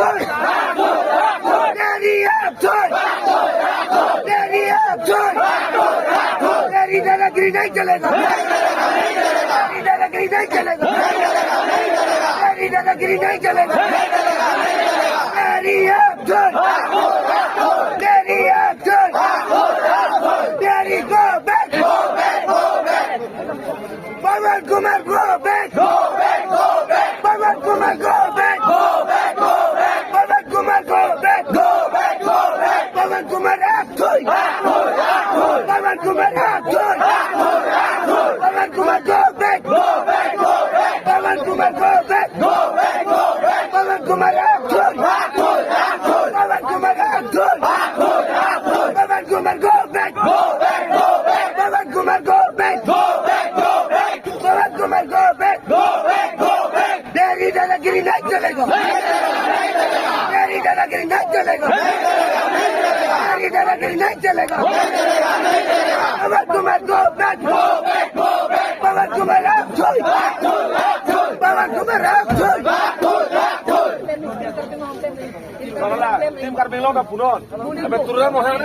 action! Daddy action! Daddy action! Daddy दादागिरी नहीं चलेगा Daddy दादागिरी नहीं चलेगा Daddy दादागिरी नहीं चलेगा Daddy action! Daddy action! Daddy go back! Pawan Kumar go back! Pawan Kumar go back! Pawan Kumar go back! Pawan Kumar action! Pawan Kumar action! Pawan Kumar go back! Pawan Kumar go back! Pawan Kumar action! Pawan Kumar action! Pawan Kumar go back! Pawan Kumar go back! Pawan Kumar go back! Daddy दादागिरी नहीं चलेगा Daddy दादागिरी नहीं चलेगा Daddy दादागिरी नहीं चलेगा Pawan Kumar go back! Pawan Kumar action! Pawan Kumar action! Tim Carmelo na punon. Abe turun mo